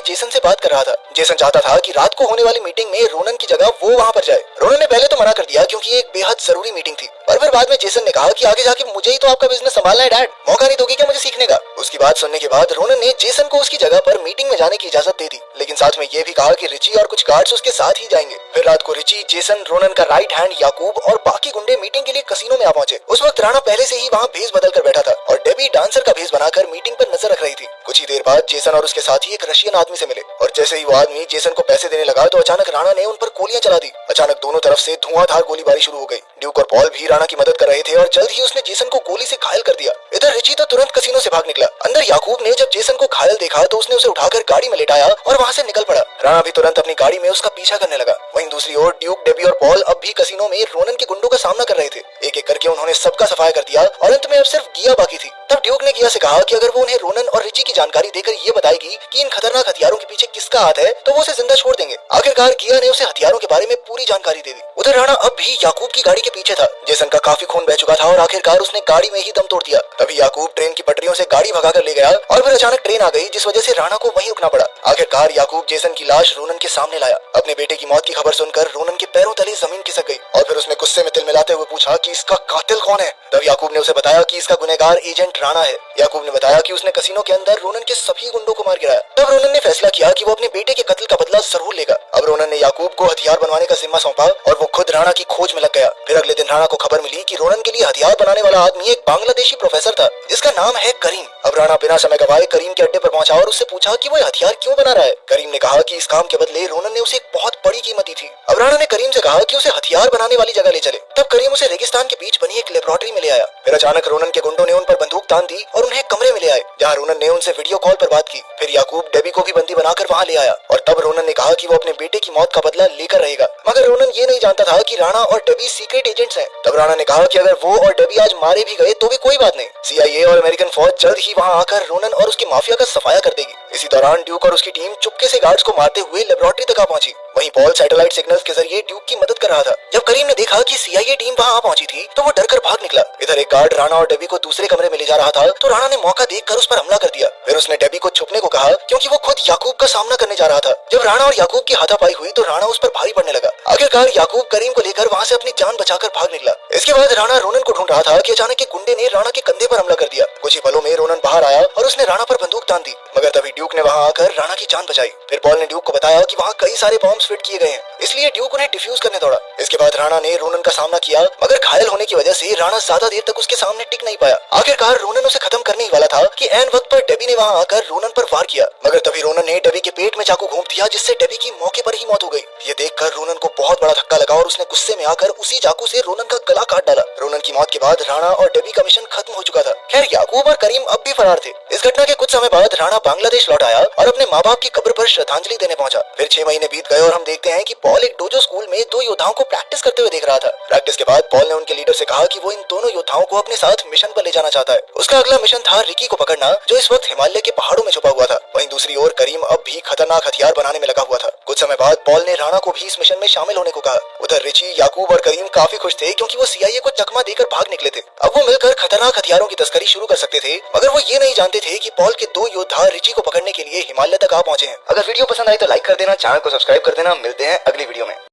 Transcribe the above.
Jason से बात कर रहा था। जेसन चाहता था कि रात को होने वाली मीटिंग में रोनन की जगह वो वहाँ पर जाए। रोनन ने पहले तो मना कर दिया क्योंकि ये एक बेहद जरूरी मीटिंग थी, पर फिर बाद में जेसन ने कहा कि आगे जाके मुझे ही तो आपका बिजनेस संभालना है डैड, मौका नहीं दोगे क्या मुझे सीखने का। उसकी बात सुनने के बाद रोनन ने जेसन को उसकी जगह पर मीटिंग में जाने की इजाजत दे दी, लेकिन साथ में ये भी कहा कि रिची और कुछ गार्ड्स उसके साथ ही जाएंगे। फिर रात को रिची, जेसन, रोनन का राइट हैंड याकूब और बाकी गुंडे मीटिंग के लिए कसिनो में आ पहुंचे। उस वक्त राणा पहले से ही वहाँ भेस बदल कर बैठा था और डेबी डांसर का भेस बनाकर मीटिंग पर नजर रख रही थी। कुछ ही देर बाद जेसन और उसके साथी एक रशियन आदमी से मिले और जैसे ही वो आदमी जेसन को पैसे देने लगा तो अचानक राणा ने उन पर गोलियां चला दी। अचानक दोनों तरफ से धुआंधार गोलीबारी शुरू हो गई। ड्यूक और पॉल भी राणा की मदद कर रहे थे और जल्द ही उसने जेसन को गोली से घायल कर दिया। इधर रिची तो तुरंत कसिनो से भाग निकला। अंदर याकूब ने जब जेसन को घायल देखा तो उसने उसे उठाकर गाड़ी में लेटाया और वहाँ से निकल पड़ा। राणा भी तुरंत अपनी गाड़ी में उसका पीछा करने लगा। वहीं दूसरी ओर ड्यूक, डेबी और पॉल अब भी कसिनो में रोनन के गुंडों का सामना कर रहे थे। एक एक करके उन्होंने सबका सफाया कर दिया और अंत में अब सिर्फ गिया बाकी थी। तब ड्यूक ने गिया से कहा कि अगर वो उन्हें रोनन और रिची की जानकारी देकर ये बताएगी कि इन खतरनाक हथियारों के पीछे किसका हाथ है तो वो उसे जिंदा छोड़ देंगे। आखिरकार गिया ने उसे हथियारों के बारे में पूरी जानकारी दे दी। उधर राणा अब भी याकूब की गाड़ी के पीछे था। जेसन का काफी खून बह चुका था और आखिरकार उसने गाड़ी में ही दम तोड़ दिया। तभी याकूब ट्रेन की पटरियों से गाड़ी भगाकर ले गया और फिर अचानक ट्रेन आ गई जिस वजह से राणा को वहीं रुकना पड़ा। आखिरकार याकूब जेसन की लाश रोनन के सामने लाया। अपने बेटे की मौत की खबर सुनकर रोनन के पैरों तले जमीन खिसक गई और फिर उसने गुस्से में तिल मिलाते हुए पूछा कि इसका कातिल कौन है। तब याकूब ने उसे बताया कि इसका गुनहगार एजेंट राणा है। याकूब ने बताया कि उसने कसिनो के अंदर रोनन के सभी गुंडों को मार गिराया। तब रोनन ने फैसला किया कि वो अपने बेटे के कत्ल का बदला जरूर लेगा। अब रोनन ने याकूब को हथियार बनवाने का जिम्मा सौंपा और वो खुद राणा की खोज में लग गया। फिर अगले दिन राणा को खबर मिली कि रोनन के लिए हथियार बनाने वाला आदमी एक बांग्लादेशी प्रोफेसर था जिसका नाम है करीम। अब राणा बिना समय गवाए करीम के अड्डे पर पहुंचा और उससे पूछा कि वो हथियार क्यों बना रहा है। करीम ने कहा कि इस काम के बदले रोनन ने उसे एक बहुत बड़ी कीमत दी थी। अब राणा ने करीम से कहा कि उसे हथियार बनाने वाली जगह ले चले। तब करीम उसे रेगिस्तान के बीच बनी एक लेबोरेटरी में ले आया। फिर अचानक रोनन के गुंडों ने उन पर बंदूक तान दी और उन्हें कमरे में ले आए जहाँ रोनन ने उनसे वीडियो कॉल पर बात की। फिर याकूब डेबी को भी बंदी बनाकर वहाँ ले आया और तब रोनन ने कहा कि वो अपने बेटे की मौत का बदला लेकर रहेगा। मगर रोनन ये नहीं जानता था कि राणा और डेबी सीक्रेट एजेंट्स हैं। तब राणा ने कहा कि अगर वो और डेबी आज मारे भी गए तो भी कोई बात नहीं, CIA और अमेरिकन फौज जल्द ही वहाँ आकर रोनन और उसकी माफिया का सफाया कर देगी। इसी दौरान ड्यूक और उसकी टीम चुपके से गार्ड्स को मारते हुए लेबोरेटरी तक आ पहुंची। वहीं पॉल सैटेलाइट सिग्नल्स के जरिए ड्यूक की मदद कर रहा था। जब करीम ने देखा कि CIA टीम वहां आ पहुंची थी तो वो डरकर भाग निकला। इधर एक गार्ड राणा और डेबी को दूसरे कमरे में ले जा रहा था तो राणा ने मौका देखकर उस पर हमला कर दिया। फिर उसने डेबी को छुपने को कहा क्योंकि वो खुद याकूब का सामना करने जा रहा था। जब राणा और याकूब की हाथापाई हुई तो राणा उस पर भारी पड़ने लगा। आखिरकार याकूब करीम को लेकर वहाँ से अपनी जान बचाकर भाग निकला। इसके बाद राणा रोनन को ढूंढ रहा था कि अचानक एक गुंडे ने राणा के कंधे पर हमला कर दिया। कुछ ही पलों में रोनन बाहर आया और उसने राणा पर बंदूक तान दी, मगर तभी ड्यूक ने वहाँ आकर राणा की जान बचाई। फिर पॉल ने ड्यूक को बताया कि वहाँ कई सारे बॉम्ब फिट किए गए हैं, इसलिए ड्यूक उन्हें डिफ्यूज करने दौड़ा। इसके बाद राणा ने रोनन का सामना किया, मगर घायल होने की वजह से राणा ज्यादा देर तक उसके सामने टिक नहीं पाया। आखिरकार रोनन उसे खत्म करने ही वाला था कि ऐन वक्त पर डेबी ने वहाँ आकर रोनन पर वार किया, मगर तभी रोनन ने डेबी के पेट में चाकू घोंप दिया जिससे डेबी की मौके पर ही मौत हो गई। ये देखकर रोनन को बहुत बड़ा धक्का लगा और उसने गुस्से में आकर उसी चाकू से रोनन का गला काट डाला। रोनन की मौत के बाद राणा और डेबी का मिशन खत्म हो चुका था। खैर याकूब और करीम अब भी फरार थे। इस घटना के कुछ समय बाद राणा बांग्लादेश लौट आया और अपने माँ बाप की कब्र पर श्रद्धांजलि देने पहुंचा। फिर 6 महीने बीत गए और हम देखते हैं कि पॉल एक डोजो स्कूल में 2 योद्धाओं को प्रैक्टिस करते हुए देख रहा था। प्रैक्टिस के बाद पॉल ने उनके लीडर से कहा कि वो इन दोनों योद्धाओं को अपने साथ मिशन पर ले जाना चाहता है। उसका अगला मिशन था रिकी को पकड़ना जो इस वक्त हिमालय के पहाड़ों में छुपा हुआ था। वहीं दूसरी ओर करीम अब भी खतरनाक हथियार बनाने में लगा हुआ था। कुछ समय बाद पॉल ने राणा को भी इस मिशन में शामिल होने को कहा। उधर रिची, याकूब और करीम काफी खुश थे क्योंकि वो CIA को चकमा देकर भाग निकले थे। अब वो मिलकर खतरनाक हथियारों की तस्करी शुरू कर सकते थे, मगर वो ये नहीं जानते थे कि पॉल के 2 योद्धा रिची को पकड़ने के लिए हिमालय तक आ पहुंचे हैं। अगर वीडियो पसंद आई तो लाइक कर देना, चैनल को सब्सक्राइब कर देना। मिलते हैं अगली वीडियो में।